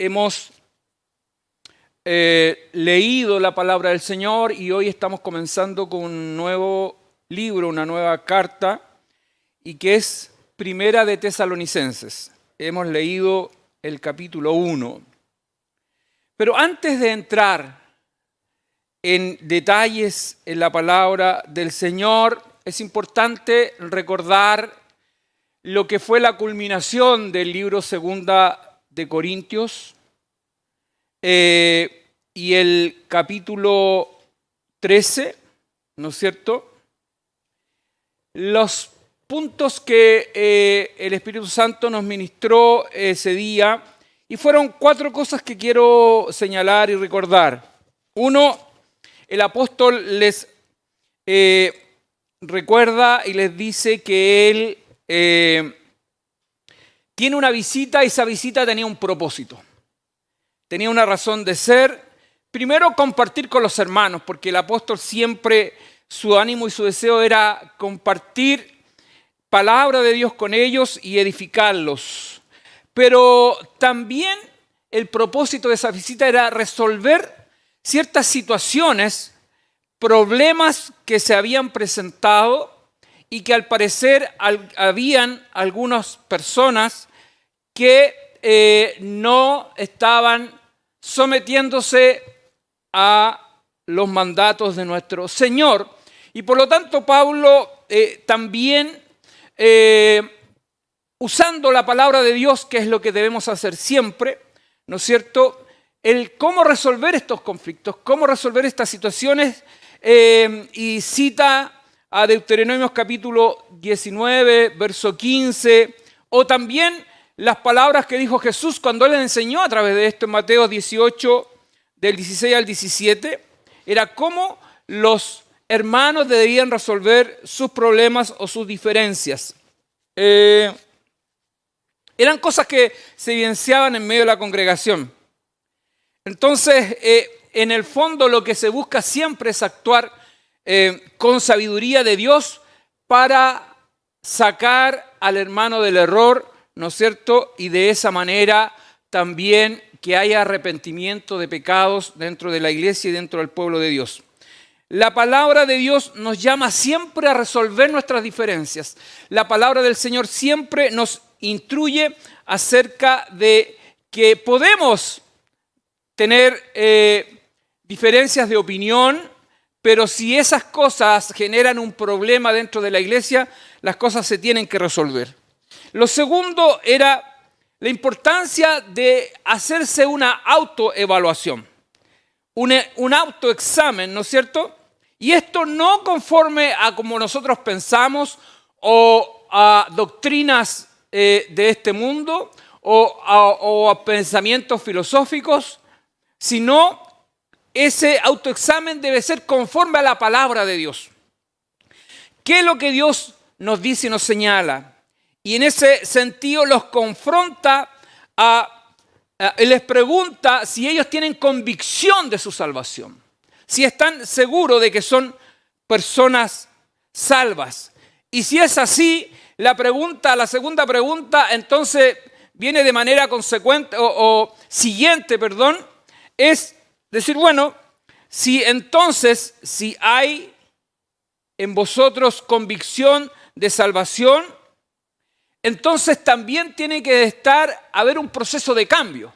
hemos leído la palabra del Señor y hoy estamos comenzando con un nuevo libro, una nueva carta, y que es Primera de Tesalonicenses. Hemos leído el capítulo 1. Pero antes de entrar en detalles en la palabra del Señor, es importante recordar lo que fue la culminación del libro Segunda de Corintios y el capítulo 13, ¿no es cierto? Los puntos que el Espíritu Santo nos ministró ese día, y fueron 4 cosas que quiero señalar y recordar. 1, el apóstol les recuerda y les dice que él tiene una visita y esa visita tenía un propósito. Tenía una razón de ser. Primero, compartir con los hermanos, porque el apóstol siempre, su ánimo y su deseo era compartir palabra de Dios con ellos y edificarlos. Pero también el propósito de esa visita era resolver ciertas situaciones, problemas que se habían presentado y que al parecer habían algunas personas que no estaban sometiéndose a los mandatos de nuestro Señor. Y por lo tanto Pablo también, usando la palabra de Dios, que es lo que debemos hacer siempre, ¿no es cierto?, el cómo resolver estos conflictos, cómo resolver estas situaciones, y cita a Deuteronomios capítulo 19, verso 15, o también las palabras que dijo Jesús cuando Él les enseñó a través de esto en Mateo 18, del 16 al 17, era cómo los hermanos debían resolver sus problemas o sus diferencias. Eran cosas que se evidenciaban en medio de la congregación. Entonces, en el fondo lo que se busca siempre es actuar con sabiduría de Dios para sacar al hermano del error, ¿no es cierto? Y de esa manera también que haya arrepentimiento de pecados dentro de la iglesia y dentro del pueblo de Dios. La palabra de Dios nos llama siempre a resolver nuestras diferencias. La palabra del Señor siempre nos instruye acerca de que podemos tener diferencias de opinión, pero si esas cosas generan un problema dentro de la iglesia, las cosas se tienen que resolver. Lo segundo era la importancia de hacerse una autoevaluación, un autoexamen, ¿no es cierto? Y esto no conforme a como nosotros pensamos o a doctrinas de este mundo o a pensamientos filosóficos, sino ese autoexamen debe ser conforme a la palabra de Dios. ¿Qué es lo que Dios nos dice y nos señala? Y en ese sentido los confronta, les pregunta si ellos tienen convicción de su salvación, si están seguros de que son personas salvas. Y si es así, la segunda pregunta, entonces viene de manera consecuente siguiente, es decir, bueno, si hay en vosotros convicción de salvación, entonces también tiene que haber un proceso de cambio.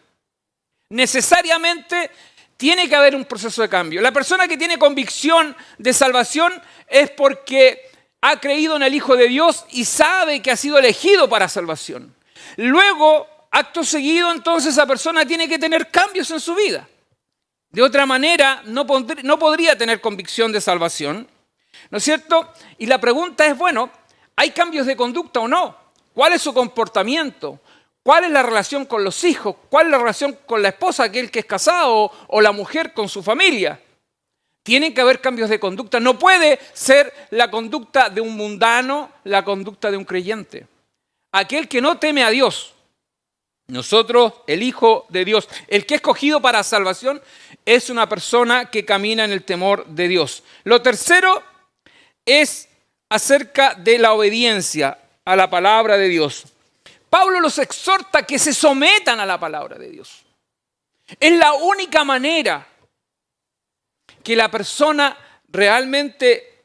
Necesariamente tiene que haber un proceso de cambio. La persona que tiene convicción de salvación es porque ha creído en el Hijo de Dios y sabe que ha sido elegido para salvación. Luego, acto seguido, entonces esa persona tiene que tener cambios en su vida. De otra manera, no podría tener convicción de salvación, ¿no es cierto? Y la pregunta es, bueno, ¿hay cambios de conducta o no? ¿Cuál es su comportamiento? ¿Cuál es la relación con los hijos? ¿Cuál es la relación con la esposa, aquel que es casado, o la mujer con su familia? Tienen que haber cambios de conducta. No puede ser la conducta de un mundano la conducta de un creyente. Aquel que no teme a Dios. Nosotros, el Hijo de Dios, el que es escogido para salvación, es una persona que camina en el temor de Dios. Lo tercero es acerca de la obediencia a la palabra de Dios. Pablo los exhorta a que se sometan a la palabra de Dios. Es la única manera que la persona realmente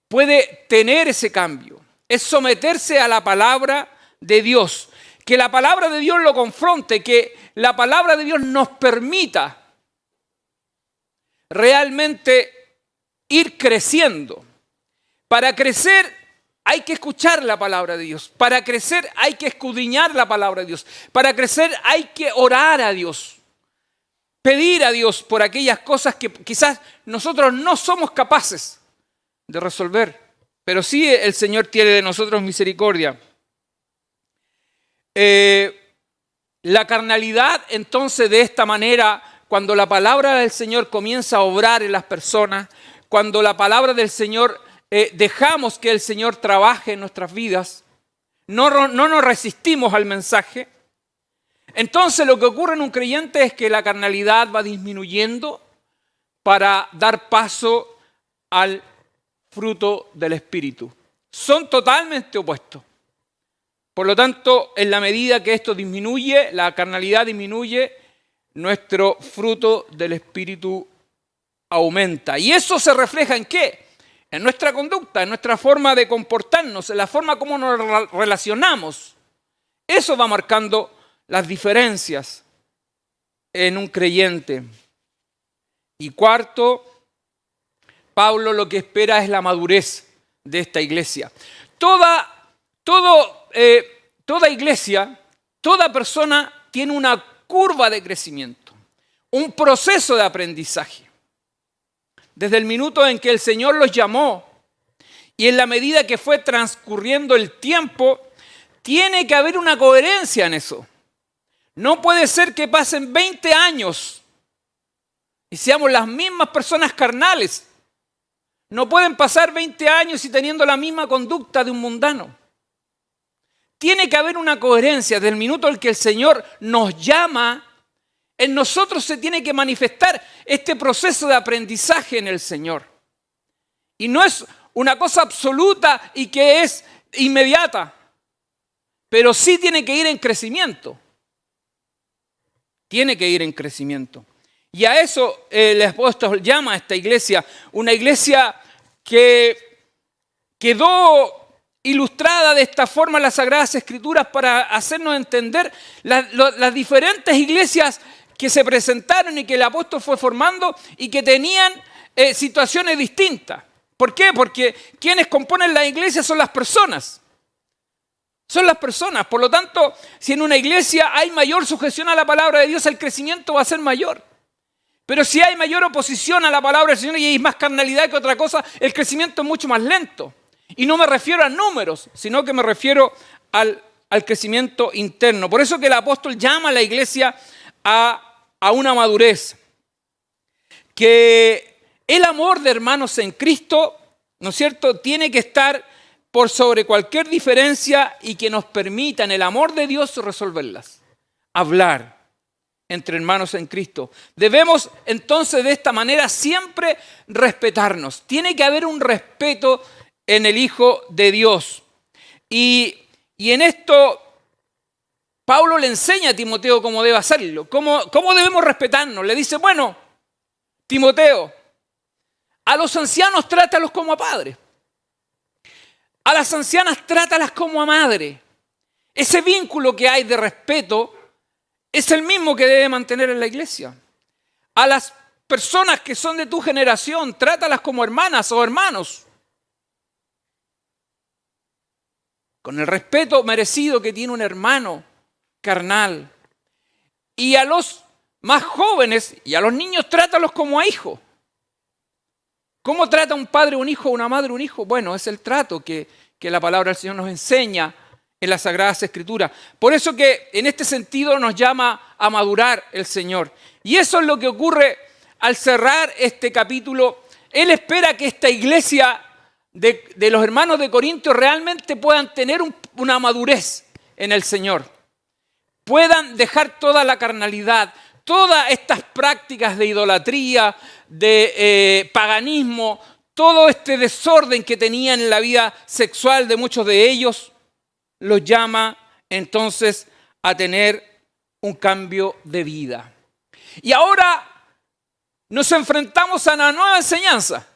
puede tener ese cambio. Es someterse a la palabra de Dios. Que la palabra de Dios lo confronte, que la palabra de Dios nos permita realmente ir creciendo. Para crecer hay que escuchar la palabra de Dios. Para crecer hay que escudriñar la palabra de Dios. Para crecer hay que orar a Dios. Pedir a Dios por aquellas cosas que quizás nosotros no somos capaces de resolver. Pero sí el Señor tiene de nosotros misericordia. La carnalidad, entonces, de esta manera, cuando la palabra del Señor comienza a obrar en las personas, cuando la palabra del Señor, dejamos que el Señor trabaje en nuestras vidas, no nos resistimos al mensaje, entonces lo que ocurre en un creyente es que la carnalidad va disminuyendo para dar paso al fruto del Espíritu. Son totalmente opuestos. Por lo tanto, en la medida que esto disminuye, la carnalidad disminuye, nuestro fruto del Espíritu aumenta. ¿Y eso se refleja en qué? En nuestra conducta, en nuestra forma de comportarnos, en la forma como nos relacionamos. Eso va marcando las diferencias en un creyente. Y cuarto, Pablo lo que espera es la madurez de esta iglesia. Toda iglesia, toda persona tiene una curva de crecimiento, un proceso de aprendizaje. Desde el minuto en que el Señor los llamó y en la medida que fue transcurriendo el tiempo, tiene que haber una coherencia en eso. No puede ser que pasen 20 años y seamos las mismas personas carnales. No pueden pasar 20 años y teniendo la misma conducta de un mundano. Tiene que haber una coherencia. Desde el minuto en que el Señor nos llama, en nosotros se tiene que manifestar este proceso de aprendizaje en el Señor. Y no es una cosa absoluta y que es inmediata, pero sí tiene que ir en crecimiento. Tiene que ir en crecimiento. Y a eso el apóstol llama a esta iglesia, una iglesia que quedó ilustrada de esta forma en las Sagradas Escrituras para hacernos entender las diferentes iglesias que se presentaron y que el apóstol fue formando y que tenían situaciones distintas. ¿Por qué? Porque quienes componen la iglesia son las personas. Son las personas. Por lo tanto, si en una iglesia hay mayor sujeción a la palabra de Dios, el crecimiento va a ser mayor. Pero si hay mayor oposición a la palabra del Señor y hay más carnalidad que otra cosa, el crecimiento es mucho más lento. Y no me refiero a números, sino que me refiero al crecimiento interno. Por eso que el apóstol llama a la iglesia a una madurez. Que el amor de hermanos en Cristo, ¿no es cierto?, tiene que estar por sobre cualquier diferencia y que nos permita en el amor de Dios resolverlas. Hablar entre hermanos en Cristo. Debemos entonces de esta manera siempre respetarnos. Tiene que haber un respeto en el Hijo de Dios. Y en esto Pablo le enseña a Timoteo cómo debe hacerlo, cómo debemos respetarnos. Le dice, bueno, Timoteo, a los ancianos trátalos como a padres. A las ancianas trátalas como a madre. Ese vínculo que hay de respeto es el mismo que debe mantener en la iglesia. A las personas que son de tu generación, trátalas como hermanas o hermanos. Con el respeto merecido que tiene un hermano carnal. Y a los más jóvenes y a los niños, trátalos como a hijos. ¿Cómo trata un padre un hijo o una madre un hijo? Bueno, es el trato que la palabra del Señor nos enseña en las Sagradas Escrituras. Por eso que en este sentido nos llama a madurar el Señor. Y eso es lo que ocurre al cerrar este capítulo. Él espera que esta iglesia de los hermanos de Corinto realmente puedan tener una madurez en el Señor. Puedan dejar toda la carnalidad, todas estas prácticas de idolatría, de paganismo, todo este desorden que tenían en la vida sexual de muchos de ellos, los llama entonces a tener un cambio de vida. Y ahora nos enfrentamos a una nueva enseñanza.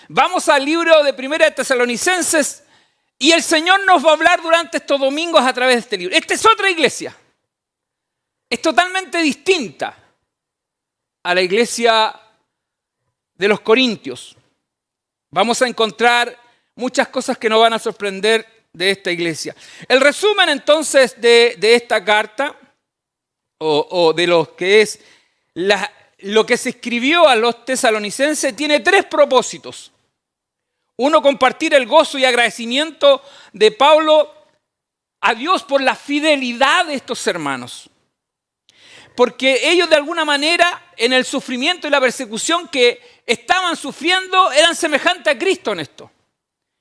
Vamos al libro de Primera de Tesalonicenses y el Señor nos va a hablar durante estos domingos a través de este libro. Esta es otra iglesia. Es totalmente distinta a la iglesia de los Corintios. Vamos a encontrar muchas cosas que nos van a sorprender de esta iglesia. El resumen entonces de esta carta, o de lo que es lo que se escribió a los tesalonicenses, tiene tres propósitos. Uno, compartir el gozo y agradecimiento de Pablo a Dios por la fidelidad de estos hermanos. Porque ellos de alguna manera en el sufrimiento y la persecución que estaban sufriendo eran semejantes a Cristo en esto.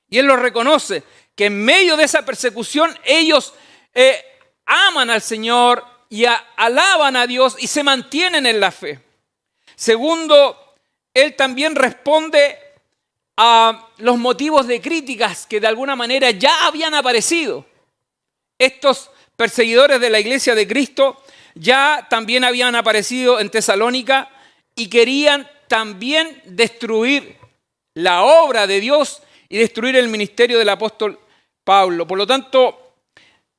Y Él lo reconoce, que en medio de esa persecución ellos aman al Señor y alaban a Dios y se mantienen en la fe. Segundo, Él también responde a los motivos de críticas que de alguna manera ya habían aparecido. Estos perseguidores de la iglesia de Cristo ya también habían aparecido en Tesalónica y querían también destruir la obra de Dios y destruir el ministerio del apóstol Pablo. Por lo tanto,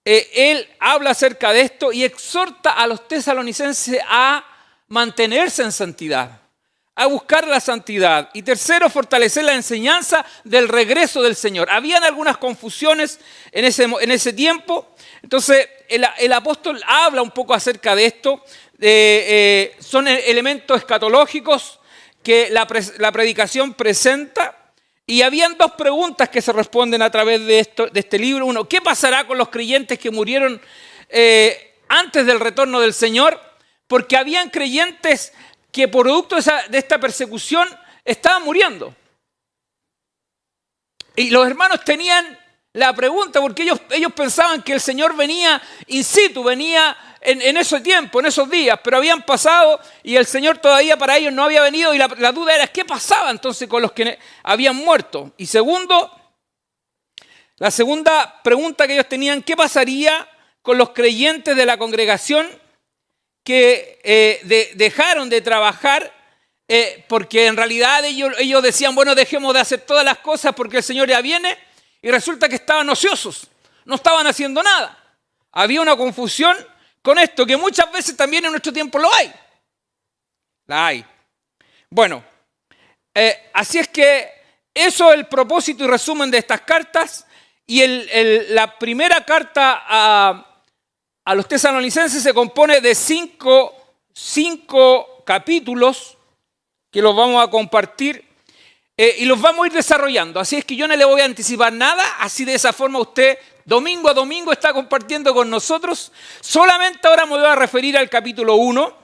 él habla acerca de esto y exhorta a los tesalonicenses a mantenerse en santidad, a buscar la santidad. Y tercero, fortalecer la enseñanza del regreso del Señor. Habían algunas confusiones en ese tiempo. Entonces, el apóstol habla un poco acerca de esto. Son elementos escatológicos que la predicación presenta. Y habían dos preguntas que se responden a través de este libro. Uno, ¿qué pasará con los creyentes que murieron antes del retorno del Señor? Porque habían creyentes que producto de esta persecución estaban muriendo. Y los hermanos tenían la pregunta, porque ellos pensaban que el Señor venía in situ, venía en ese tiempo, en esos días, pero habían pasado y el Señor todavía para ellos no había venido y la duda era ¿qué pasaba entonces con los que habían muerto? Y segundo, la segunda pregunta que ellos tenían, ¿qué pasaría con los creyentes de la congregación que dejaron de trabajar porque en realidad ellos decían, bueno, dejemos de hacer todas las cosas porque el Señor ya viene, y resulta que estaban ociosos, no estaban haciendo nada? Había una confusión con esto, que muchas veces también en nuestro tiempo lo hay. La hay. Bueno, así es que eso es el propósito y resumen de estas cartas. Y la primera carta a los tesalonicenses se compone de cinco capítulos que los vamos a compartir y los vamos a ir desarrollando. Así es que yo no le voy a anticipar nada, así de esa forma usted domingo a domingo está compartiendo con nosotros. Solamente ahora me voy a referir al capítulo 1,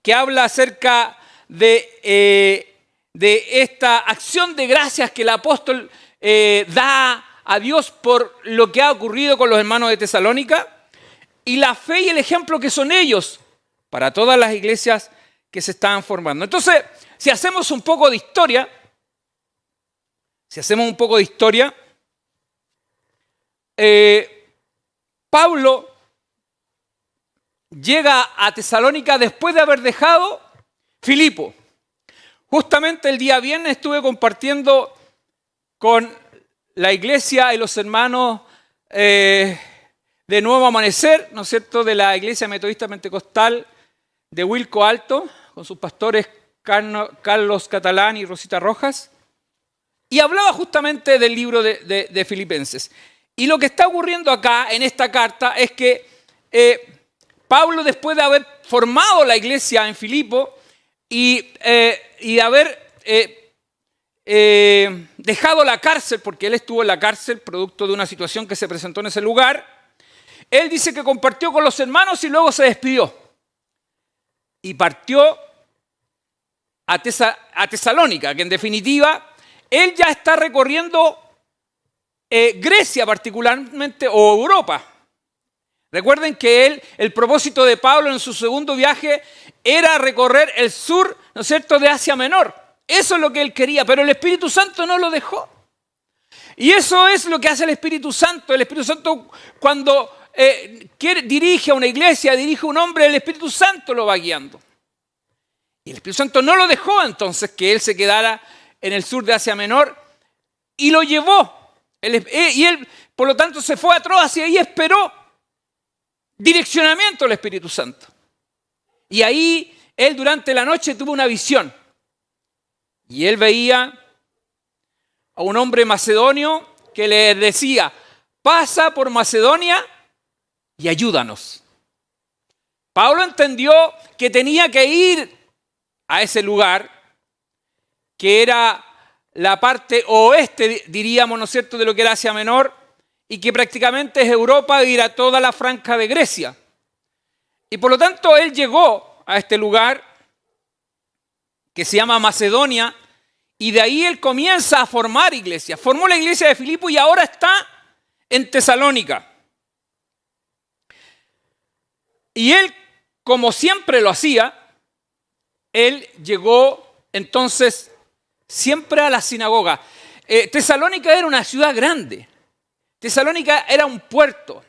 que habla acerca de esta acción de gracias que el apóstol da a Dios por lo que ha ocurrido con los hermanos de Tesalónica y la fe y el ejemplo que son ellos para todas las iglesias que se estaban formando. Entonces, si hacemos un poco de historia, Pablo llega a Tesalónica después de haber dejado Filipo. Justamente el día viernes estuve compartiendo con la iglesia y los hermanos de Nuevo Amanecer, ¿no es cierto?, de la iglesia metodista pentecostal de Wilco Alto, con sus pastores Carlos Catalán y Rosita Rojas, y hablaba justamente del libro de Filipenses. Y lo que está ocurriendo acá en esta carta es que Pablo, después de haber formado la iglesia en Filipo y de haber dejado la cárcel, porque él estuvo en la cárcel producto de una situación que se presentó en ese lugar, él dice que compartió con los hermanos y luego se despidió. Y partió a Tesalónica, que en definitiva él ya está recorriendo Grecia particularmente, o Europa. Recuerden que el propósito de Pablo en su segundo viaje era recorrer el sur, ¿no es cierto?, de Asia Menor. Eso es lo que él quería, pero el Espíritu Santo no lo dejó. Y eso es lo que hace el Espíritu Santo. El Espíritu Santo cuando dirige a una iglesia, dirige a un hombre, el Espíritu Santo lo va guiando. Y el Espíritu Santo no lo dejó entonces que él se quedara en el sur de Asia Menor y lo llevó. Y él, por lo tanto, se fue a Troas y ahí esperó direccionamiento del Espíritu Santo. Y ahí él durante la noche tuvo una visión. Y él veía a un hombre macedonio que le decía, pasa por Macedonia y ayúdanos. Pablo entendió que tenía que ir a ese lugar, que era la parte oeste, diríamos, ¿no es cierto?, de lo que era Asia Menor, y que prácticamente es Europa y era toda la franja de Grecia. Y por lo tanto él llegó a este lugar que se llama Macedonia, y de ahí él comienza a formar iglesias. Formó la iglesia de Filipo y ahora está en Tesalónica. Y él, como siempre lo hacía, él llegó entonces siempre a la sinagoga. Tesalónica era una ciudad grande. Tesalónica era un puerto.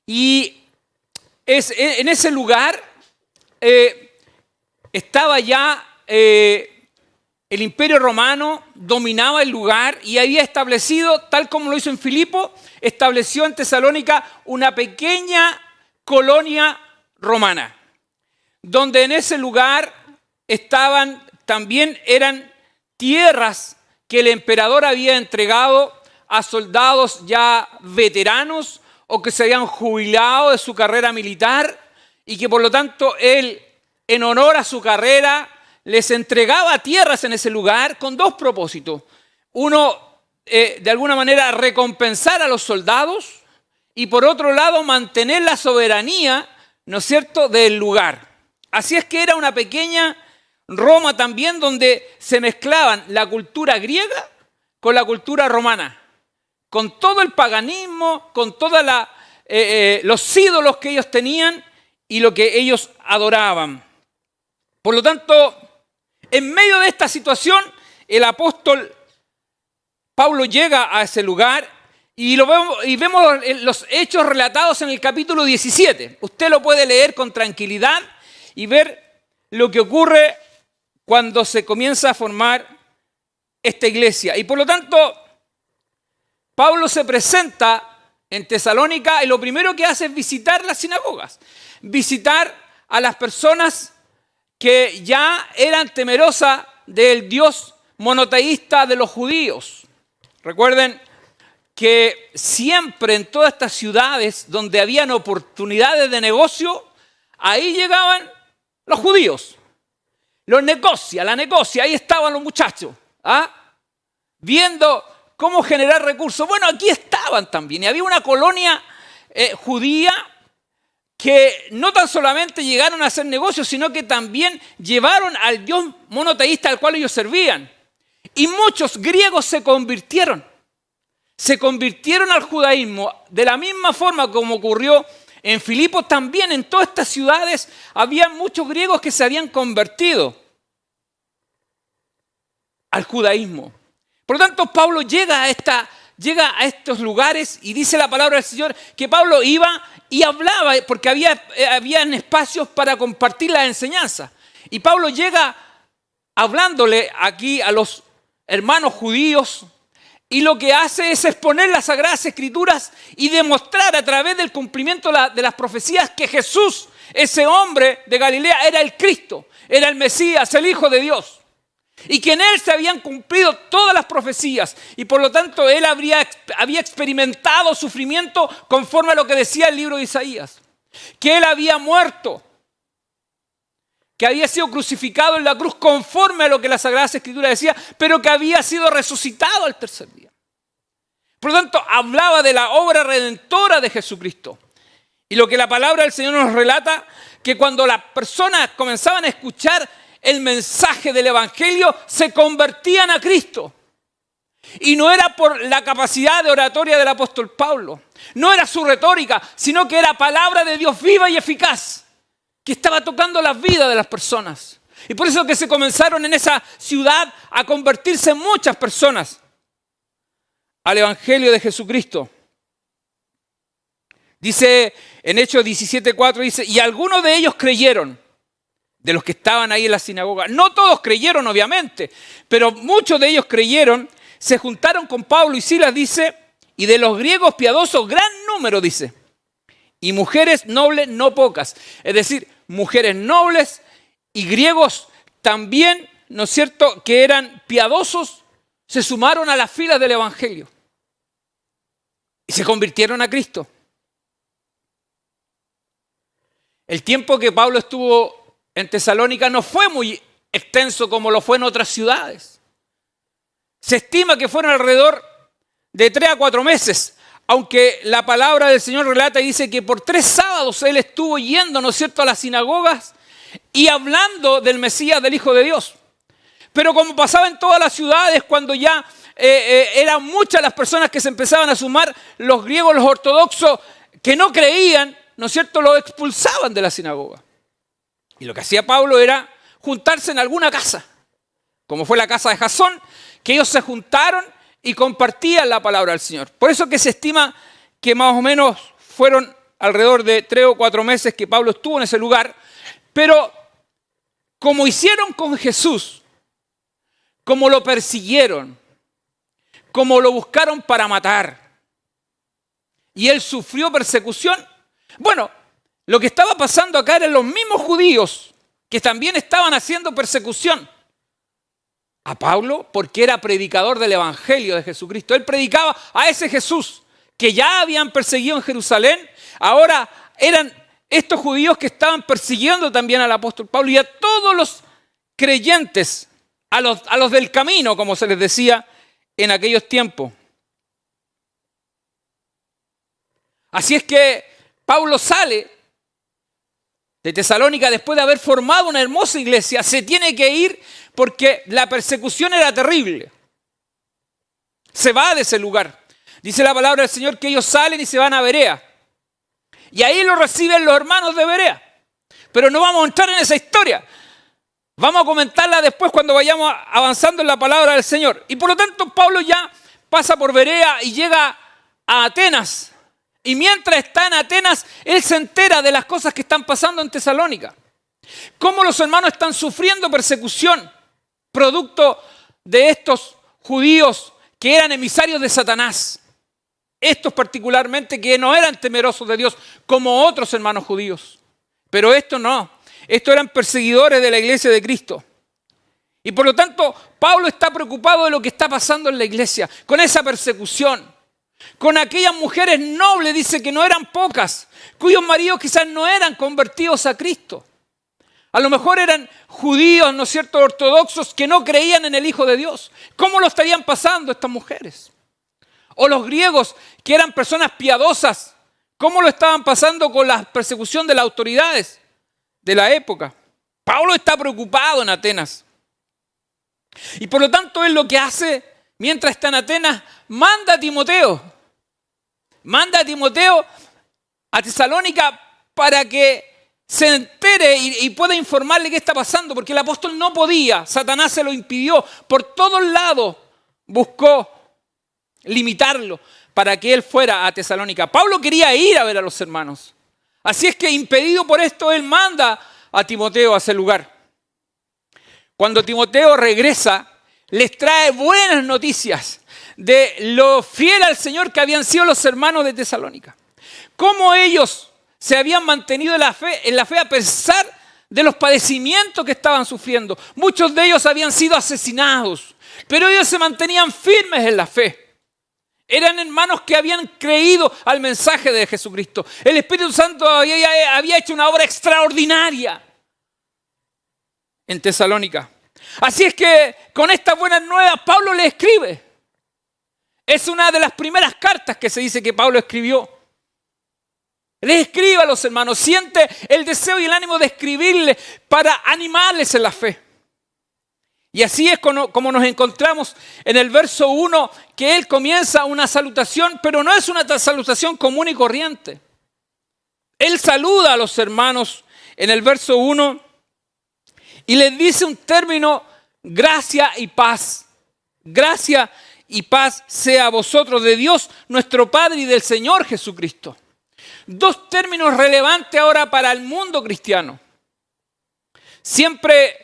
Y en ese lugar estaba ya el Imperio Romano, dominaba el lugar y había establecido, tal como lo hizo en Filipo, estableció en Tesalónica una pequeña colonia romana, donde en ese lugar eran tierras que el emperador había entregado a soldados ya veteranos o que se habían jubilado de su carrera militar y que por lo tanto él, en honor a su carrera, les entregaba tierras en ese lugar con dos propósitos. Uno, de alguna manera, recompensar a los soldados y por otro lado, mantener la soberanía, ¿no es cierto?, del lugar. Así es que era una pequeña Roma también donde se mezclaban la cultura griega con la cultura romana, con todo el paganismo, con todos los ídolos que ellos tenían y lo que ellos adoraban. Por lo tanto, en medio de esta situación, el apóstol Pablo llega a ese lugar y vemos los hechos relatados en el capítulo 17. Usted lo puede leer con tranquilidad y ver lo que ocurre cuando se comienza a formar esta iglesia. Y por lo tanto, Pablo se presenta en Tesalónica y lo primero que hace es visitar las sinagogas, visitar a las personas que ya eran temerosas del Dios monoteísta de los judíos. Recuerden que siempre en todas estas ciudades donde habían oportunidades de negocio, ahí llegaban los judíos. La negocia, ahí estaban los muchachos, viendo cómo generar recursos. Bueno, aquí estaban también y había una colonia judía que no tan solamente llegaron a hacer negocios, sino que también llevaron al Dios monoteísta al cual ellos servían. Y muchos griegos se convirtieron al judaísmo. De la misma forma como ocurrió en Filipos, también en todas estas ciudades había muchos griegos que se habían convertido al judaísmo. Por lo tanto, Pablo llega a estos lugares y dice la palabra del Señor que Pablo iba y hablaba porque habían espacios para compartir la enseñanza. Y Pablo llega hablándole aquí a los hermanos judíos y lo que hace es exponer las Sagradas Escrituras y demostrar a través del cumplimiento de las profecías que Jesús, ese hombre de Galilea, era el Cristo, era el Mesías, el Hijo de Dios. Y que en él se habían cumplido todas las profecías y por lo tanto él había experimentado sufrimiento conforme a lo que decía el libro de Isaías. Que él había muerto, que había sido crucificado en la cruz conforme a lo que la Sagrada Escritura decía, pero que había sido resucitado al tercer día. Por lo tanto, hablaba de la obra redentora de Jesucristo. Y lo que la palabra del Señor nos relata, que cuando las personas comenzaban a escuchar el mensaje del Evangelio, se convertían a Cristo. Y no era por la capacidad de oratoria del apóstol Pablo, no era su retórica, sino que era palabra de Dios viva y eficaz, que estaba tocando las vidas de las personas. Y por eso que se comenzaron en esa ciudad a convertirse muchas personas al Evangelio de Jesucristo. Dice en Hechos 17:4, dice, y algunos de ellos creyeron. de los que estaban ahí en la sinagoga. No todos creyeron, obviamente, pero muchos de ellos creyeron, se juntaron con Pablo y Silas, dice, y de los griegos piadosos, gran número, dice, y mujeres nobles no pocas. Es decir, mujeres nobles y griegos también, ¿no es cierto?, que eran piadosos, se sumaron a las filas del Evangelio y se convirtieron a Cristo. El tiempo que Pablo estuvo en Tesalónica no fue muy extenso como lo fue en otras ciudades. Se estima que fueron alrededor de 3 a 4 meses, aunque la palabra del Señor relata y dice que por 3 sábados él estuvo yendo, ¿no es cierto?, a las sinagogas y hablando del Mesías, del Hijo de Dios. Pero como pasaba en todas las ciudades, cuando ya eran muchas las personas que se empezaban a sumar, los griegos, los ortodoxos, que no creían, ¿no es cierto?, los expulsaban de la sinagoga. Y lo que hacía Pablo era juntarse en alguna casa, como fue la casa de Jasón, que ellos se juntaron y compartían la palabra del Señor. Por eso que se estima que más o menos fueron alrededor de 3 o 4 meses que Pablo estuvo en ese lugar, pero como hicieron con Jesús, como lo persiguieron, como lo buscaron para matar, y él sufrió persecución. Bueno, lo que estaba pasando acá eran los mismos judíos que también estaban haciendo persecución a Pablo porque era predicador del Evangelio de Jesucristo. Él predicaba a ese Jesús que ya habían perseguido en Jerusalén. Ahora eran estos judíos que estaban persiguiendo también al apóstol Pablo y a todos los creyentes, a los del camino, como se les decía en aquellos tiempos. Así es que Pablo sale de Tesalónica después de haber formado una hermosa iglesia. Se tiene que ir porque la persecución era terrible. Se va de ese lugar. Dice la palabra del Señor que ellos salen y se van a Berea. Y ahí lo reciben los hermanos de Berea. Pero no vamos a entrar en esa historia. Vamos a comentarla después cuando vayamos avanzando en la palabra del Señor. Y por lo tanto Pablo ya pasa por Berea y llega a Atenas. Y mientras está en Atenas, él se entera de las cosas que están pasando en Tesalónica. Cómo los hermanos están sufriendo persecución, producto de estos judíos que eran emisarios de Satanás. Estos particularmente que no eran temerosos de Dios como otros hermanos judíos. Pero estos no. Estos eran perseguidores de la iglesia de Cristo. Y por lo tanto, Pablo está preocupado de lo que está pasando en la iglesia, con esa persecución. Con aquellas mujeres nobles, dice que no eran pocas, cuyos maridos quizás no eran convertidos a Cristo. A lo mejor eran judíos, ¿no es cierto?, ortodoxos que no creían en el Hijo de Dios. ¿Cómo lo estarían pasando estas mujeres? O los griegos, que eran personas piadosas, ¿cómo lo estaban pasando con la persecución de las autoridades de la época? Pablo está preocupado en Atenas. Y por lo tanto, él lo que hace mientras está en Atenas, manda a Timoteo a Tesalónica para que se entere y pueda informarle qué está pasando, porque el apóstol no podía, Satanás se lo impidió, por todos lados buscó limitarlo para que él fuera a Tesalónica. Pablo quería ir a ver a los hermanos, así es que impedido por esto, él manda a Timoteo a ese lugar. Cuando Timoteo regresa, les trae buenas noticias de lo fiel al Señor que habían sido los hermanos de Tesalónica. Cómo ellos se habían mantenido en la fe a pesar de los padecimientos que estaban sufriendo. Muchos de ellos habían sido asesinados, pero ellos se mantenían firmes en la fe. Eran hermanos que habían creído al mensaje de Jesucristo. El Espíritu Santo había hecho una obra extraordinaria en Tesalónica. Así es que con estas buenas nuevas Pablo le escribe. Es una de las primeras cartas que se dice que Pablo escribió. Le escribe a los hermanos, siente el deseo y el ánimo de escribirles para animarles en la fe. Y así es como nos encontramos en el verso 1, que él comienza una salutación, pero no es una salutación común y corriente. Él saluda a los hermanos en el verso 1 y les dice un término: gracia y paz. Gracia y paz sea a vosotros de Dios, nuestro Padre, y del Señor Jesucristo. Dos términos relevantes ahora para el mundo cristiano. Siempre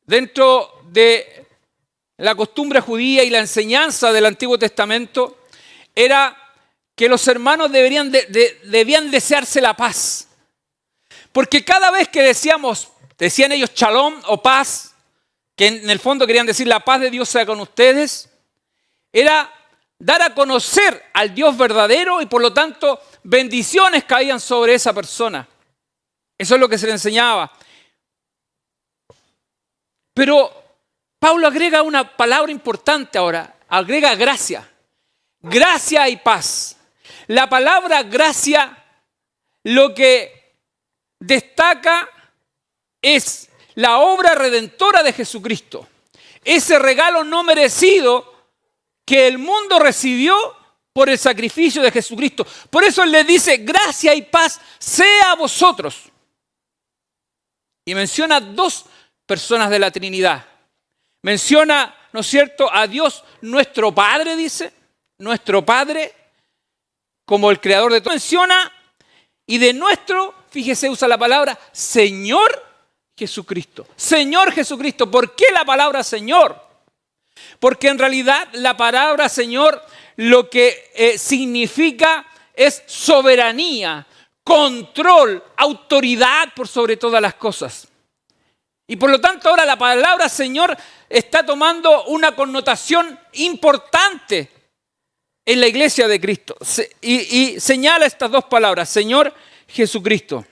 dentro de la costumbre judía y la enseñanza del Antiguo Testamento era que los hermanos debían desearse la paz. Porque cada vez que decían ellos shalom o paz, que en el fondo querían decir la paz de Dios sea con ustedes, era dar a conocer al Dios verdadero y por lo tanto bendiciones caían sobre esa persona. Eso es lo que se le enseñaba. Pero Pablo agrega una palabra importante ahora, agrega gracia. Gracia y paz. La palabra gracia lo que destaca es la obra redentora de Jesucristo. Ese regalo no merecido que el mundo recibió por el sacrificio de Jesucristo. Por eso él le dice, gracia y paz sea a vosotros. Y menciona dos personas de la Trinidad. Menciona, ¿no es cierto?, a Dios nuestro Padre, dice, nuestro Padre, como el creador de todo. Menciona, y de nuestro, fíjese, usa la palabra Señor Jesucristo. Señor Jesucristo. ¿Por qué la palabra Señor? Porque en realidad la palabra Señor lo que significa es soberanía, control, autoridad por sobre todas las cosas. Y por lo tanto ahora la palabra Señor está tomando una connotación importante en la iglesia de Cristo. Y señala estas dos palabras, Señor Jesucristo.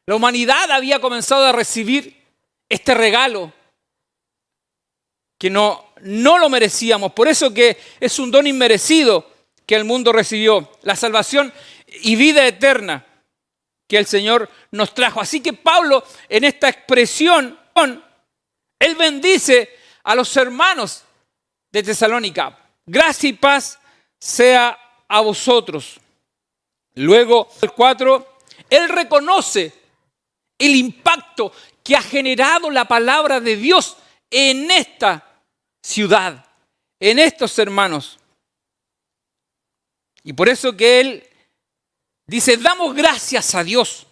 La humanidad había comenzado a recibir este regalo que no lo merecíamos. Por eso que es un don inmerecido que el mundo recibió. La salvación y vida eterna que el Señor nos trajo. Así que Pablo, en esta expresión, él bendice a los hermanos de Tesalónica. Gracia y paz sea a vosotros. Luego, el 4, él reconoce el impacto que ha generado la palabra de Dios en esta ciudad, en estos hermanos. Y por eso que él dice, damos gracias a Dios.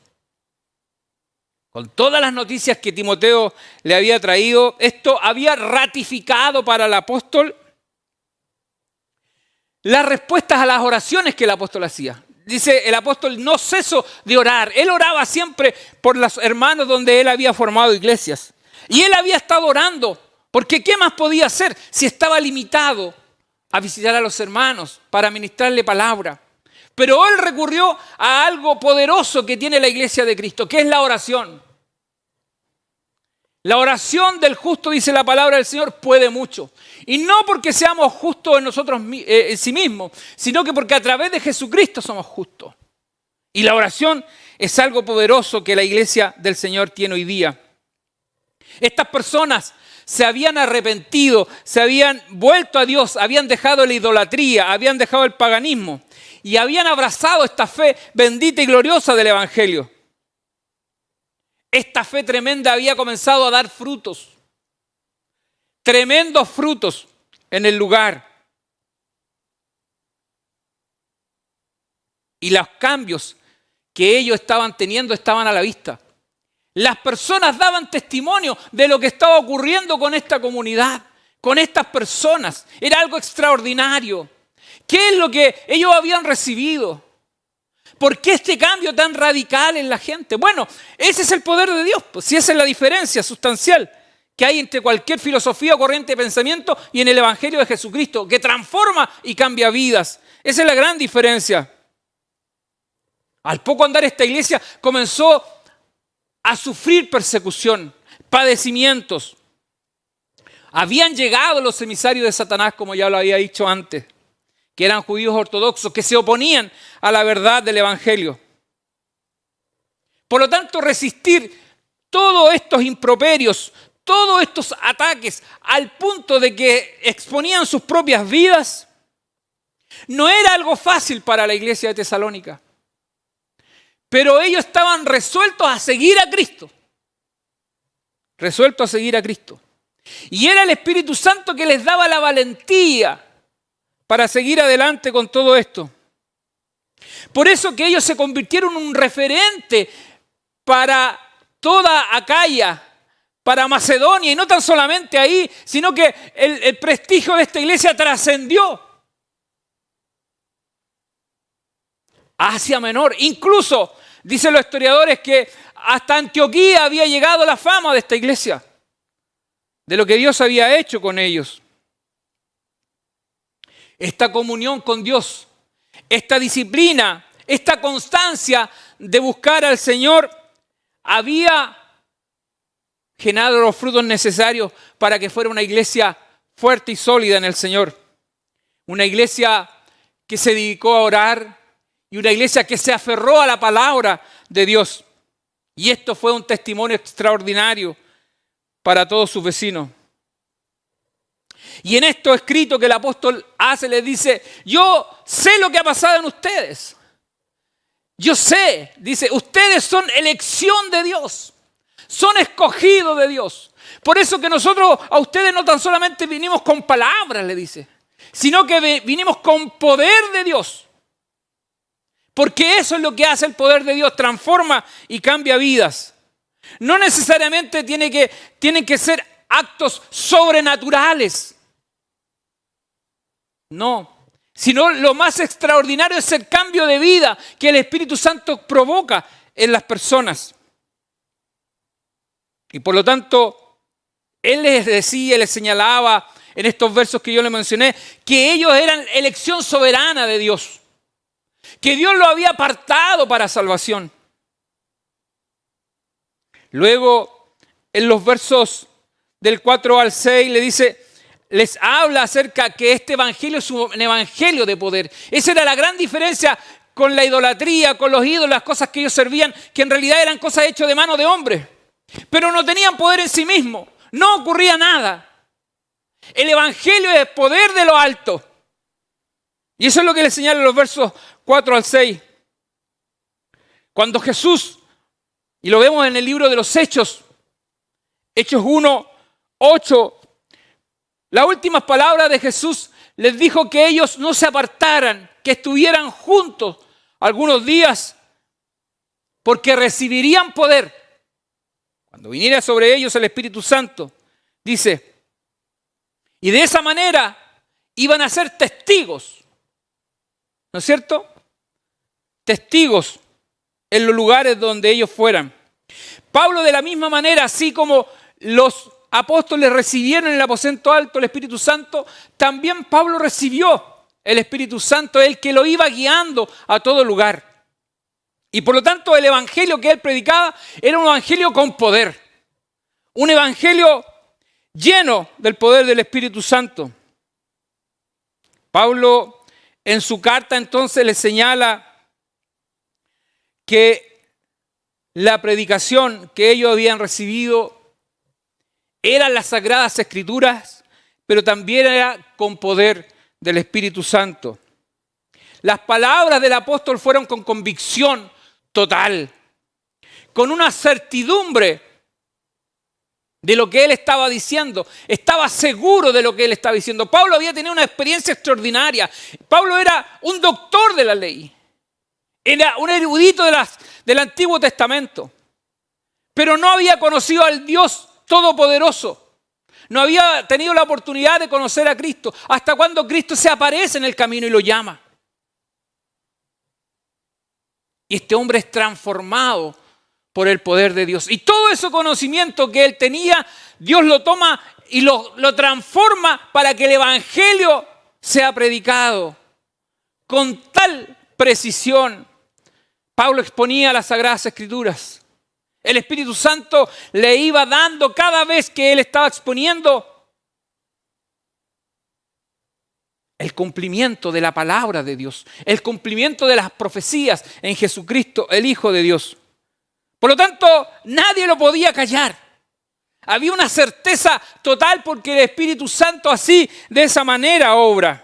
Con todas las noticias que Timoteo le había traído, esto había ratificado para el apóstol las respuestas a las oraciones que el apóstol hacía. Dice el apóstol, no ceso de orar. Él oraba siempre por los hermanos donde él había formado iglesias. Y él había estado orando, porque ¿qué más podía hacer si estaba limitado a visitar a los hermanos para ministrarle palabra? Pero él recurrió a algo poderoso que tiene la iglesia de Cristo, que es la oración. La oración del justo, dice la palabra del Señor, puede mucho. Y no porque seamos justos en nosotros en sí mismos, sino que porque a través de Jesucristo somos justos. Y la oración es algo poderoso que la iglesia del Señor tiene hoy día. Estas personas se habían arrepentido, se habían vuelto a Dios, habían dejado la idolatría, habían dejado el paganismo y habían abrazado esta fe bendita y gloriosa del Evangelio. Esta fe tremenda había comenzado a dar frutos, tremendos frutos en el lugar. Y los cambios que ellos estaban teniendo estaban a la vista. Las personas daban testimonio de lo que estaba ocurriendo con esta comunidad, con estas personas. Era algo extraordinario. ¿Qué es lo que ellos habían recibido? ¿Por qué este cambio tan radical en la gente? Bueno, ese es el poder de Dios, pues, si esa es la diferencia sustancial que hay entre cualquier filosofía o corriente de pensamiento y en el Evangelio de Jesucristo, que transforma y cambia vidas. Esa es la gran diferencia. Al poco andar esta iglesia comenzó a sufrir persecución, padecimientos. Habían llegado los emisarios de Satanás, como ya lo había dicho antes, que eran judíos ortodoxos, que se oponían a la verdad del Evangelio. Por lo tanto, resistir todos estos improperios, todos estos ataques, al punto de que exponían sus propias vidas, no era algo fácil para la iglesia de Tesalónica. Pero ellos estaban resueltos a seguir a Cristo. Resueltos a seguir a Cristo. Y era el Espíritu Santo que les daba la valentía para seguir adelante con todo esto. Por eso que ellos se convirtieron en un referente para toda Acaya, para Macedonia, y no tan solamente ahí, sino que el prestigio de esta iglesia trascendió a Asia Menor. Incluso, dicen los historiadores, que hasta Antioquía había llegado la fama de esta iglesia, de lo que Dios había hecho con ellos. Esta comunión con Dios, esta disciplina, esta constancia de buscar al Señor había generado los frutos necesarios para que fuera una iglesia fuerte y sólida en el Señor. Una iglesia que se dedicó a orar y una iglesia que se aferró a la palabra de Dios. Y esto fue un testimonio extraordinario para todos sus vecinos. Y en esto escrito que el apóstol hace, les dice: yo sé lo que ha pasado en ustedes. Yo sé, dice, ustedes son elección de Dios. Son escogidos de Dios. Por eso que nosotros a ustedes no tan solamente vinimos con palabras, le dice, sino que vinimos con poder de Dios. Porque eso es lo que hace el poder de Dios, transforma y cambia vidas. No necesariamente tienen que ser actos sobrenaturales. No, sino lo más extraordinario es el cambio de vida que el Espíritu Santo provoca en las personas. Y por lo tanto, Él les decía, les señalaba en estos versos que yo les mencioné, que ellos eran elección soberana de Dios, que Dios lo había apartado para salvación. Luego, en los versos del 4 al 6, le dice, les habla acerca que este evangelio es un evangelio de poder. Esa era la gran diferencia con la idolatría, con los ídolos, las cosas que ellos servían, que en realidad eran cosas hechas de mano de hombres, pero no tenían poder en sí mismos, no ocurría nada. El evangelio es poder de lo alto. Y eso es lo que le señalan los versos 4 al 6. Cuando Jesús, y lo vemos en el libro de los Hechos 1, 8, las últimas palabras de Jesús les dijo que ellos no se apartaran, que estuvieran juntos algunos días, porque recibirían poder cuando viniera sobre ellos el Espíritu Santo. Dice, y de esa manera iban a ser testigos, ¿no es cierto? Testigos en los lugares donde ellos fueran. Pablo, de la misma manera, así como los apóstoles recibieron en el aposento alto el Espíritu Santo, también Pablo recibió el Espíritu Santo, el que lo iba guiando a todo lugar. Y por lo tanto el evangelio que él predicaba era un evangelio con poder, un evangelio lleno del poder del Espíritu Santo. Pablo en su carta entonces le señala que la predicación que ellos habían recibido eran las Sagradas Escrituras, pero también era con poder del Espíritu Santo. Las palabras del apóstol fueron con convicción total, con una certidumbre de lo que él estaba diciendo. Estaba seguro de lo que él estaba diciendo. Pablo había tenido una experiencia extraordinaria. Pablo era un doctor de la ley. Era un erudito del Antiguo Testamento. Pero no había conocido al Dios Todopoderoso. No había tenido la oportunidad de conocer a Cristo hasta cuando Cristo se aparece en el camino y lo llama. Y este hombre es transformado por el poder de Dios. Y todo ese conocimiento que él tenía, Dios lo toma y lo transforma para que el evangelio sea predicado con tal precisión. Pablo exponía las Sagradas Escrituras. El Espíritu Santo le iba dando cada vez que él estaba exponiendo el cumplimiento de la palabra de Dios, el cumplimiento de las profecías en Jesucristo, el Hijo de Dios. Por lo tanto, nadie lo podía callar. Había una certeza total porque el Espíritu Santo así, de esa manera, obra.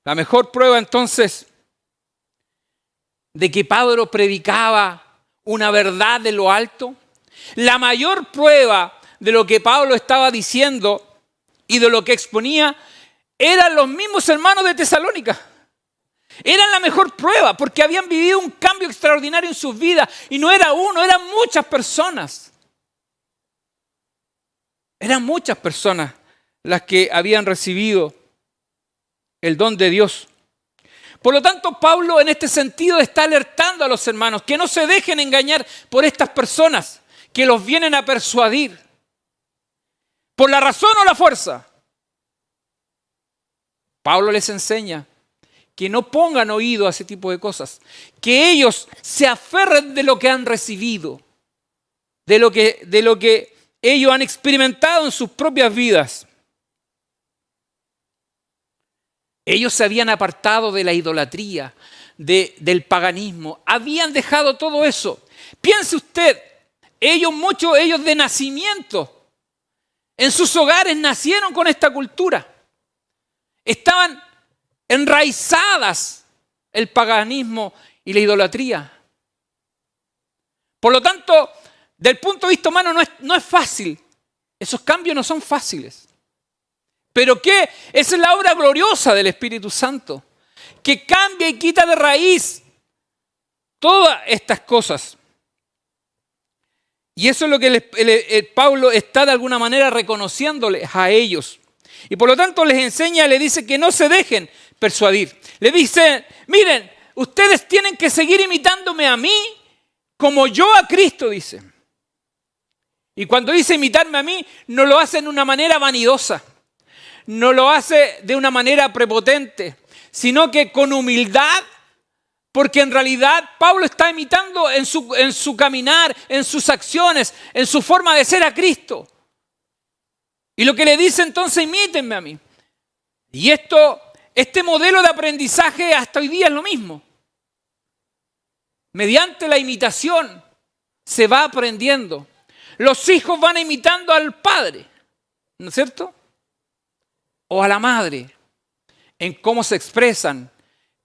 La mejor prueba entonces de que Pablo predicaba una verdad de lo alto, la mayor prueba de lo que Pablo estaba diciendo y de lo que exponía eran los mismos hermanos de Tesalónica. Eran la mejor prueba porque habían vivido un cambio extraordinario en sus vidas. Y no era uno, eran muchas personas. Eran muchas personas las que habían recibido el don de Dios. Por lo tanto, Pablo en este sentido está alertando a los hermanos que no se dejen engañar por estas personas que los vienen a persuadir. Por la razón o la fuerza. Pablo les enseña que no pongan oído a ese tipo de cosas. Que ellos se aferren de lo que han recibido. De lo que ellos han experimentado en sus propias vidas. Ellos se habían apartado de la idolatría, del paganismo. Habían dejado todo eso. Piense usted, muchos de ellos de nacimiento, en sus hogares nacieron con esta cultura. Estaban enraizadas el paganismo y la idolatría. Por lo tanto, del punto de vista humano no es fácil. Esos cambios no son fáciles. ¿Pero qué? Esa es la obra gloriosa del Espíritu Santo, que cambia y quita de raíz todas estas cosas. Y eso es lo que Pablo está de alguna manera reconociéndoles a ellos. Y por lo tanto les enseña, les dice que no se dejen persuadir. Les dice, miren, ustedes tienen que seguir imitándome a mí como yo a Cristo, dice. Y cuando dice imitarme a mí, no lo hace de una manera vanidosa. No lo hace de una manera prepotente, sino que con humildad, porque en realidad Pablo está imitando en su caminar, en sus acciones, en su forma de ser a Cristo. Y lo que le dice entonces, imítenme a mí. Y este modelo de aprendizaje hasta hoy día es lo mismo. Mediante la imitación se va aprendiendo. Los hijos van imitando al padre, ¿no es cierto? O a la madre, en cómo se expresan,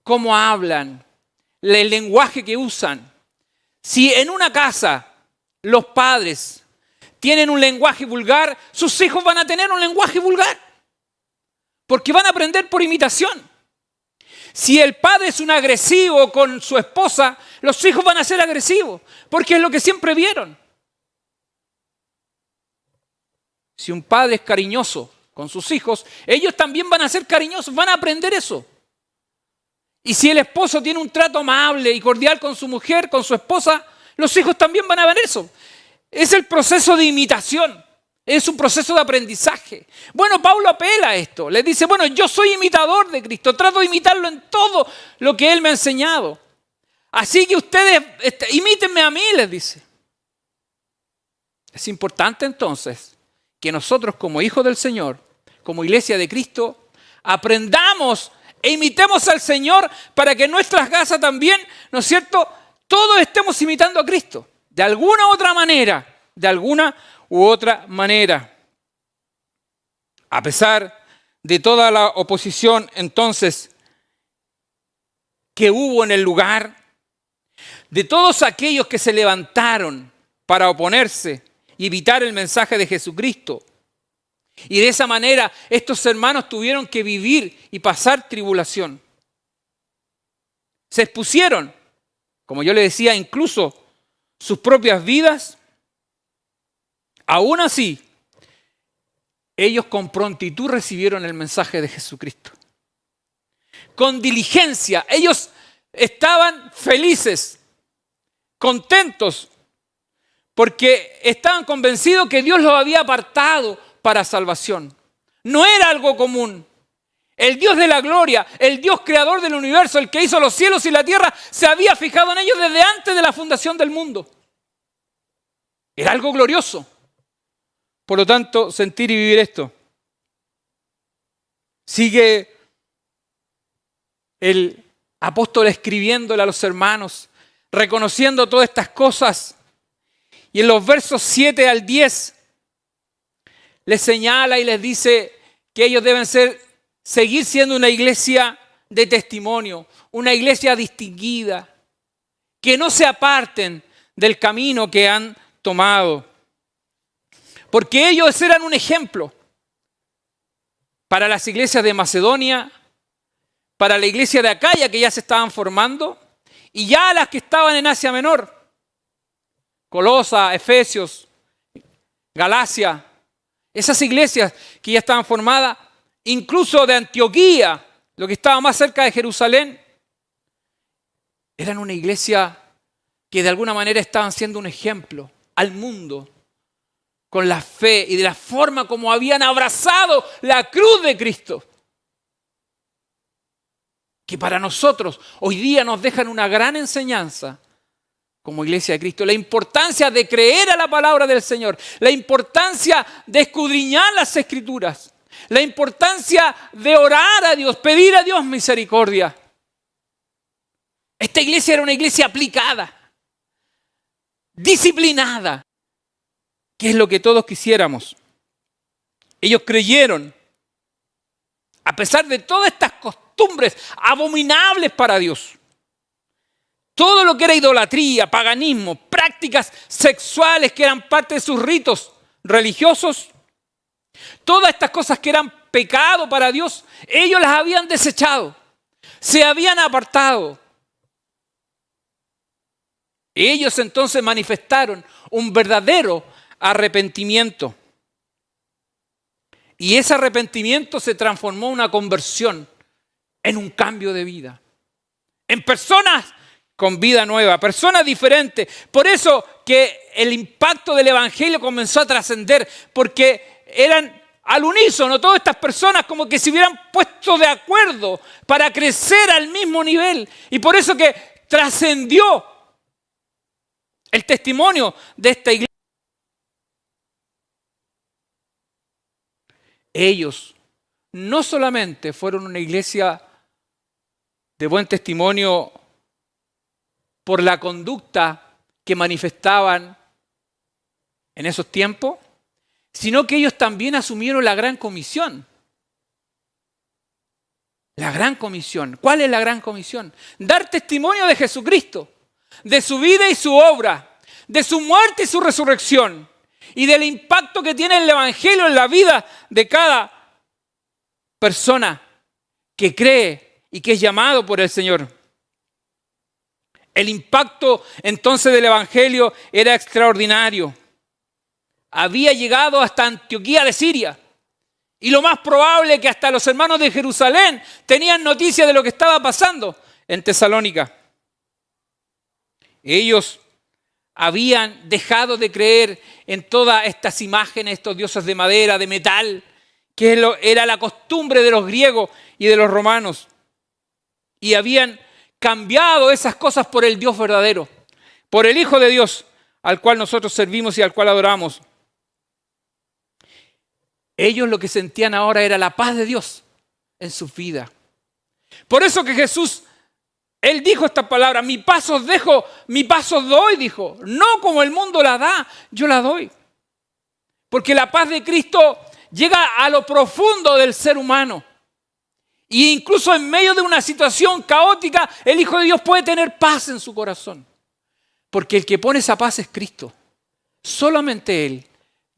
cómo hablan, el lenguaje que usan. Si en una casa los padres tienen un lenguaje vulgar, sus hijos van a tener un lenguaje vulgar, porque van a aprender por imitación. Si el padre es un agresivo con su esposa, los hijos van a ser agresivos, porque es lo que siempre vieron. Si un padre es cariñoso con sus hijos, ellos también van a ser cariñosos, van a aprender eso. Y si el esposo tiene un trato amable y cordial con su mujer, con su esposa, los hijos también van a ver eso. Es el proceso de imitación, es un proceso de aprendizaje. Bueno, Pablo apela a esto, les dice, bueno, yo soy imitador de Cristo, trato de imitarlo en todo lo que Él me ha enseñado. Así que ustedes imítenme a mí, les dice. Es importante entonces que nosotros como hijos del Señor, como iglesia de Cristo, aprendamos e imitemos al Señor para que en nuestras casas también, ¿no es cierto?, todos estemos imitando a Cristo. De alguna u otra manera. A pesar de toda la oposición entonces que hubo en el lugar, de todos aquellos que se levantaron para oponerse y evitar el mensaje de Jesucristo. Y de esa manera estos hermanos tuvieron que vivir y pasar tribulación. Se expusieron, como yo le decía, incluso sus propias vidas. Aún así, ellos con prontitud recibieron el mensaje de Jesucristo. Con diligencia, ellos estaban felices, contentos, porque estaban convencidos que Dios los había apartado para salvación. No era algo común. El Dios de la gloria, el Dios creador del universo, el que hizo los cielos y la tierra, se había fijado en ellos desde antes de la fundación del mundo. Era algo glorioso. Por lo tanto, sentir y vivir esto. Sigue el apóstol escribiéndole a los hermanos, reconociendo todas estas cosas. Y en los versos 7 al 10, les señala y les dice que ellos deben seguir siendo una iglesia de testimonio, una iglesia distinguida, que no se aparten del camino que han tomado. Porque ellos eran un ejemplo para las iglesias de Macedonia, para la iglesia de Acaya, que ya se estaban formando, y ya las que estaban en Asia Menor, Colosa, Efesios, Galacia, esas iglesias que ya estaban formadas, incluso de Antioquía, lo que estaba más cerca de Jerusalén, eran una iglesia que de alguna manera estaban siendo un ejemplo al mundo con la fe y de la forma como habían abrazado la cruz de Cristo, que para nosotros hoy día nos dejan una gran enseñanza como iglesia de Cristo. La importancia de creer a la palabra del Señor, la importancia de escudriñar las Escrituras, la importancia de orar a Dios, pedir a Dios misericordia. Esta iglesia era una iglesia aplicada, disciplinada, que es lo que todos quisiéramos. Ellos creyeron, a pesar de todas estas costumbres abominables para Dios, todo lo que era idolatría, paganismo, prácticas sexuales que eran parte de sus ritos religiosos, todas estas cosas que eran pecado para Dios, ellos las habían desechado, se habían apartado. Ellos entonces manifestaron un verdadero arrepentimiento. Y ese arrepentimiento se transformó en una conversión, en un cambio de vida, en personas con vida nueva, personas diferentes. Por eso que el impacto del evangelio comenzó a trascender, porque eran al unísono todas estas personas como que se hubieran puesto de acuerdo para crecer al mismo nivel. Y por eso que trascendió el testimonio de esta iglesia. Ellos no solamente fueron una iglesia de buen testimonio por la conducta que manifestaban en esos tiempos, sino que ellos también asumieron la gran comisión. La gran comisión. ¿Cuál es la gran comisión? Dar testimonio de Jesucristo, de su vida y su obra, de su muerte y su resurrección, y del impacto que tiene el evangelio en la vida de cada persona que cree y que es llamado por el Señor. El impacto entonces del evangelio era extraordinario. Había llegado hasta Antioquía de Siria. Y lo más probable es que hasta los hermanos de Jerusalén tenían noticia de lo que estaba pasando en Tesalónica. Ellos habían dejado de creer en todas estas imágenes, estos dioses de madera, de metal, que era la costumbre de los griegos y de los romanos. Y habían cambiado esas cosas por el Dios verdadero, por el Hijo de Dios, al cual nosotros servimos y al cual adoramos. Ellos lo que sentían ahora era la paz de Dios en su vida. Por eso que Jesús, Él dijo esta palabra: mi paz os dejo, mi paz os doy, dijo. No como el mundo la da, yo la doy. Porque la paz de Cristo llega a lo profundo del ser humano. Y incluso en medio de una situación caótica, el Hijo de Dios puede tener paz en su corazón. Porque el que pone esa paz es Cristo. Solamente Él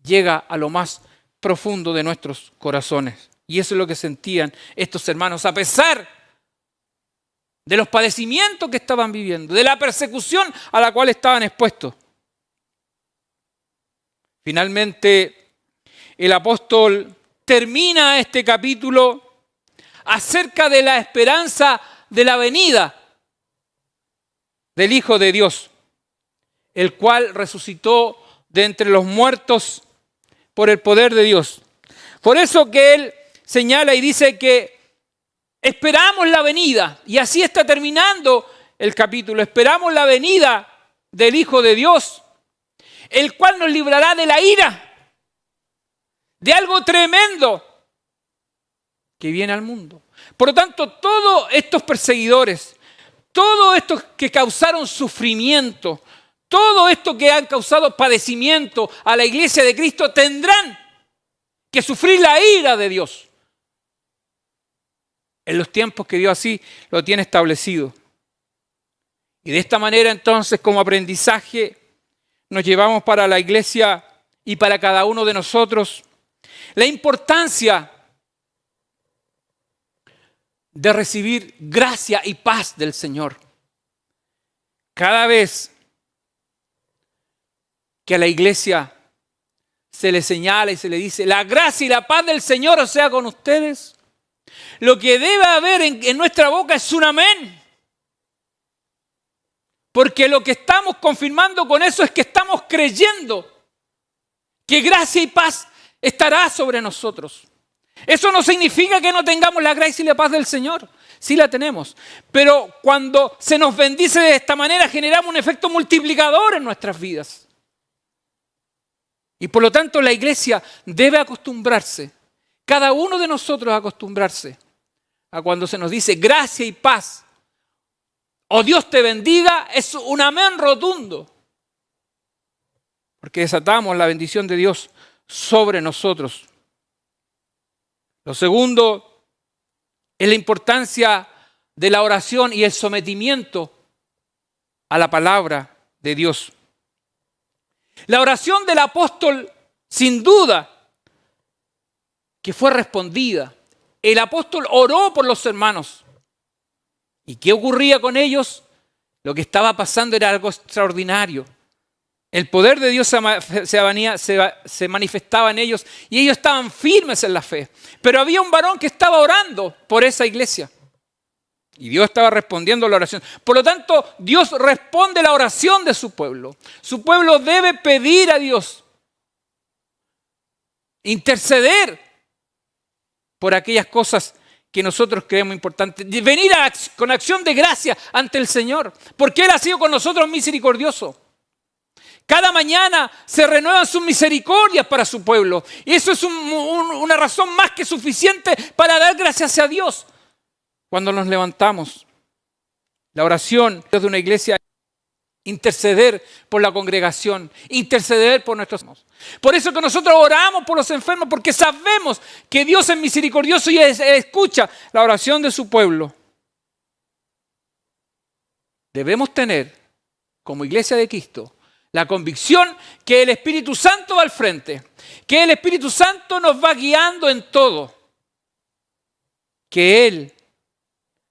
llega a lo más profundo de nuestros corazones. Y eso es lo que sentían estos hermanos, a pesar de los padecimientos que estaban viviendo, de la persecución a la cual estaban expuestos. Finalmente, el apóstol termina este capítulo acerca de la esperanza de la venida del Hijo de Dios, el cual resucitó de entre los muertos por el poder de Dios. Por eso que él señala y dice que esperamos la venida, y así está terminando el capítulo. Esperamos la venida del Hijo de Dios, el cual nos librará de la ira, de algo tremendo que viene al mundo. Por lo tanto, todos estos perseguidores, todos estos que causaron sufrimiento, todo esto que han causado padecimiento a la iglesia de Cristo, tendrán que sufrir la ira de Dios en los tiempos que Dios así lo tiene establecido. Y de esta manera entonces, como aprendizaje, nos llevamos para la iglesia y para cada uno de nosotros la importancia de recibir gracia y paz del Señor. Cada vez que a la iglesia se le señala y se le dice, la gracia y la paz del Señor sea con ustedes, lo que debe haber en nuestra boca es un amén. Porque lo que estamos confirmando con eso es que estamos creyendo que gracia y paz estará sobre nosotros. Eso no significa que no tengamos la gracia y la paz del Señor. Sí la tenemos. Pero cuando se nos bendice de esta manera, generamos un efecto multiplicador en nuestras vidas. Y por lo tanto la iglesia debe acostumbrarse, cada uno de nosotros acostumbrarse a cuando se nos dice gracia y paz, o Dios te bendiga, es un amén rotundo. Porque desatamos la bendición de Dios sobre nosotros. Lo segundo es la importancia de la oración y el sometimiento a la palabra de Dios. La oración del apóstol, sin duda, que fue respondida. El apóstol oró por los hermanos. ¿Y qué ocurría con ellos? Lo que estaba pasando era algo extraordinario. El poder de Dios se manifestaba en ellos y ellos estaban firmes en la fe. Pero había un varón que estaba orando por esa iglesia. Y Dios estaba respondiendo a la oración. Por lo tanto, Dios responde la oración de su pueblo. Su pueblo debe pedir a Dios, interceder por aquellas cosas que nosotros creemos importantes. Venir con acción de gracia ante el Señor, porque Él ha sido con nosotros misericordioso. Cada mañana se renuevan sus misericordias para su pueblo. Y eso es una razón más que suficiente para dar gracias a Dios. Cuando nos levantamos, la oración de una iglesia, interceder por la congregación, interceder por nuestros hermanos. Por eso que nosotros oramos por los enfermos, porque sabemos que Dios es misericordioso y escucha la oración de su pueblo. Debemos tener, como iglesia de Cristo, la convicción que el Espíritu Santo va al frente, que el Espíritu Santo nos va guiando en todo, que Él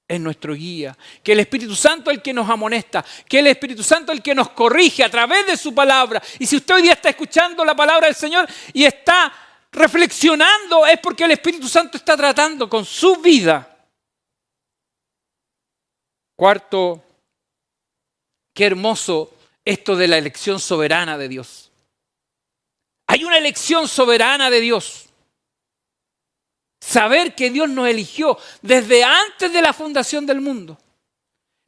es nuestro guía, que el Espíritu Santo es el que nos amonesta, que el Espíritu Santo es el que nos corrige a través de su palabra. Y si usted hoy día está escuchando la palabra del Señor y está reflexionando, es porque el Espíritu Santo está tratando con su vida. Cuarto, qué hermoso esto de la elección soberana de Dios. Hay una elección soberana de Dios. Saber que Dios nos eligió desde antes de la fundación del mundo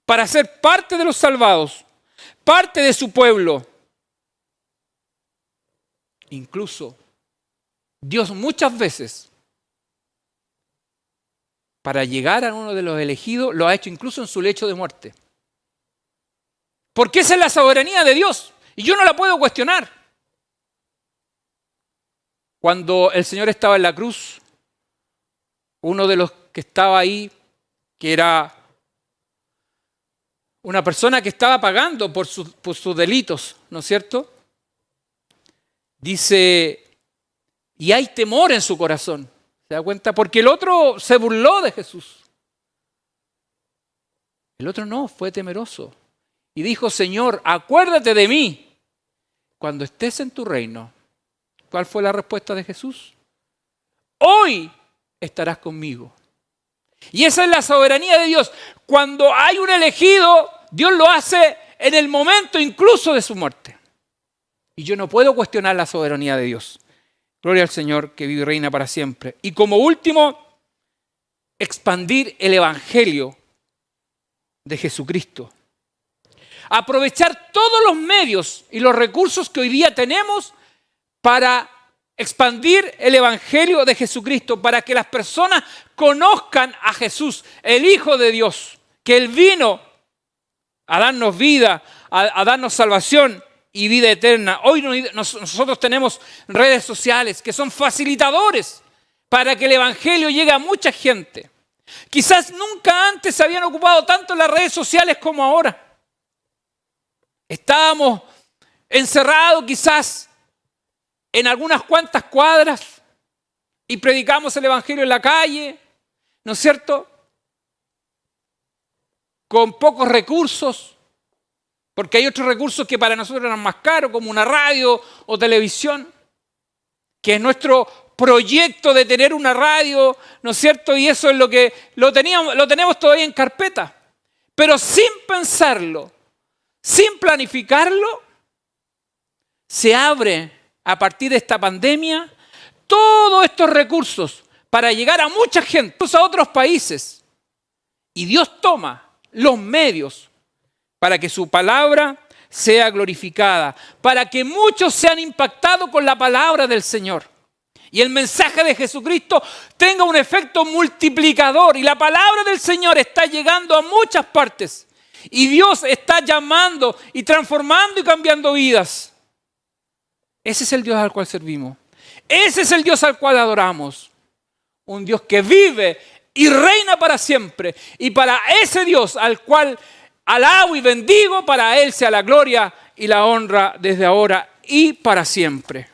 para ser parte de los salvados, parte de su pueblo. Incluso Dios muchas veces, para llegar a uno de los elegidos, lo ha hecho incluso en su lecho de muerte. Porque esa es la soberanía de Dios y yo no la puedo cuestionar. Cuando el Señor estaba en la cruz, uno de los que estaba ahí, que era una persona que estaba pagando por sus delitos, ¿no es cierto? Dice, y hay temor en su corazón, ¿se da cuenta? Porque el otro se burló de Jesús. El otro no, fue temeroso. Y dijo, Señor, acuérdate de mí cuando estés en tu reino. ¿Cuál fue la respuesta de Jesús? Hoy estarás conmigo. Y esa es la soberanía de Dios. Cuando hay un elegido, Dios lo hace en el momento incluso de su muerte. Y yo no puedo cuestionar la soberanía de Dios. Gloria al Señor que vive y reina para siempre. Y como último, expandir el evangelio de Jesucristo. Aprovechar todos los medios y los recursos que hoy día tenemos para expandir el evangelio de Jesucristo, para que las personas conozcan a Jesús, el Hijo de Dios, que Él vino a darnos vida, a darnos salvación y vida eterna. Hoy nosotros tenemos redes sociales que son facilitadores para que el evangelio llegue a mucha gente. Quizás nunca antes se habían ocupado tanto las redes sociales como ahora. Estábamos encerrados quizás en algunas cuantas cuadras y predicamos el evangelio en la calle, ¿no es cierto? con pocos recursos, porque hay otros recursos que para nosotros eran más caros, como una radio o televisión, que es nuestro proyecto de tener una radio, ¿no es cierto? Y eso es lo que lo tenemos todavía en carpeta. Pero sin pensarlo, sin planificarlo, se abre a partir de esta pandemia todos estos recursos para llegar a mucha gente, incluso a otros países. Y Dios toma los medios para que su palabra sea glorificada, para que muchos sean impactados con la palabra del Señor. Y el mensaje de Jesucristo tenga un efecto multiplicador. Y la palabra del Señor está llegando a muchas partes. Y Dios está llamando y transformando y cambiando vidas. Ese es el Dios al cual servimos. Ese es el Dios al cual adoramos. Un Dios que vive y reina para siempre. Y para ese Dios al cual alabo y bendigo, para Él sea la gloria y la honra desde ahora y para siempre.